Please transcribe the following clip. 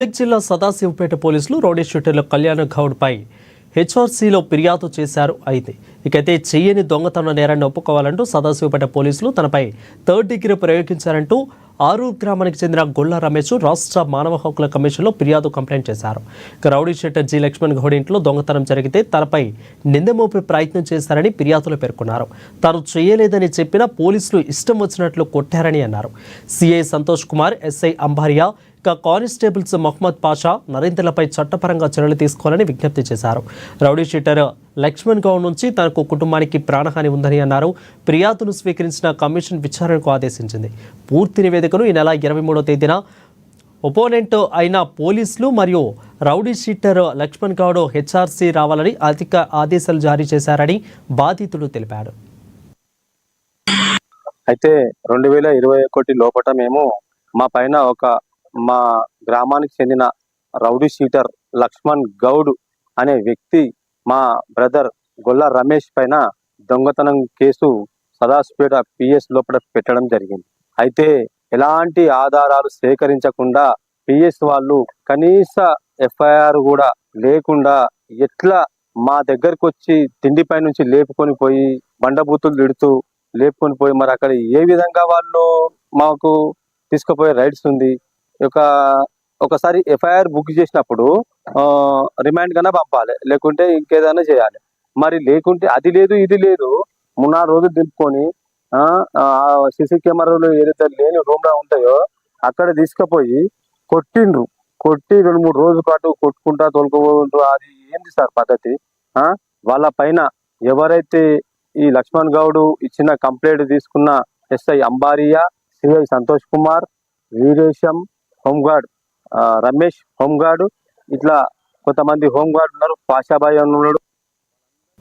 మెదక్ జిల్లా సదాశివపేట పోలీసులు రౌడీ షూటర్ల కళ్యాణ గౌడ్పై హెచ్ఆర్సీలో ఫిర్యాదు చేశారు. ఇకైతే చెయ్యని దొంగతన నేరాన్ని ఒప్పుకోవాలంటూ సదాశివపేట పోలీసులు తనపై థర్డ్ డిగ్రీ ప్రయోగించారంటూ ఆరూర్ గ్రామానికి చెందిన గొల్ల రమేష్ రాష్ట్ర మానవ హక్కుల కమిషన్లో ఫిర్యాదు కంప్లైంట్ చేశారు. Rowdy shooter G Lakshman Goud ఇంట్లో దొంగతనం జరిగితే తనపై నింద మోపే ప్రయత్నం చేశారని ఫిర్యాదులో పేర్కొన్నారు. తాను చేయలేదని చెప్పినా పోలీసులు ఇష్టం వచ్చినట్లు కొట్టారని అన్నారు. CI Santosh Kumar, SI Ambariya, constables Mohammed Pasha, నరేంద్రలపై చట్టపరంగా చర్యలు తీసుకోవాలని విజ్ఞప్తి చేశారు. రౌడీ షీటర్ లక్ష్మణ్ గౌడ్ నుంచి తనకు కుటుంబానికి ప్రాణహాని ఉందని అన్నారు. ఫిర్యాదును స్వీకరించిన కమిషన్ విచారణకు ఆదేశించింది. పూర్తి నివేదికను ఈ నెల 23వ తేదీన ఒపోనెంట్ అయిన పోలీసులు మరియు rowdy sheeter Lakshman Goud HRC రావాలని అధిక ఆదేశాలు జారీ చేశారని బాధితుడు తెలిపాడు. అయితే 2021 లోపల మేము మా గ్రామానికి చెందిన రౌడీ షీటర్ లక్ష్మణ్ గౌడ్ అనే వ్యక్తి మా బ్రదర్ గొల్ల రమేష్ పైన దొంగతనం కేసు సదాశివపేట పిఎస్ లోపల పెట్టడం జరిగింది. అయితే ఎలాంటి ఆధారాలు సేకరించకుండా పిఎస్ వాళ్ళు కనీస ఎఫ్ఐఆర్ కూడా లేకుండా ఎట్లా మా దగ్గరకు వచ్చి తిండిపై నుంచి లేపుకొని పోయి బండబూతులు తిడుతూ లేపుకొని పోయి మరి అక్కడ ఏ విధంగా వాళ్ళు మాకు తీసుకుపోయే రైట్స్ ఉంది. ఒకసారి ఎఫ్ఐఆర్ బుక్ చేసినప్పుడు రిమాండ్ కన్నా పంపాలి, లేకుంటే ఇంకేదైనా చేయాలి. మరి లేకుంటే అది లేదు ఇది లేదు 3-4 రోజులు దింపుకొని సీసీ కెమెరాలు ఏదైతే లేని రూమ్ లో ఉంటాయో అక్కడ తీసుకుపోయి కొట్టి 2-3 రోజుల పాటు కొట్టుకుంటా తోలుకోబోతుంటారు. అది ఏంది సార్ పద్ధతి? వాళ్ళ పైన ఎవరైతే ఈ లక్ష్మణ్ గౌడ్ ఇచ్చిన కంప్లైంట్ తీసుకున్న SI Ambariya, CI Santosh Kumar, Veeresham, home guard Ramesh, home guard ఇట్లా కొంతమంది హోంగార్డ్ ఉన్నారు, పాషాబాయ్ ఉన్నాడు.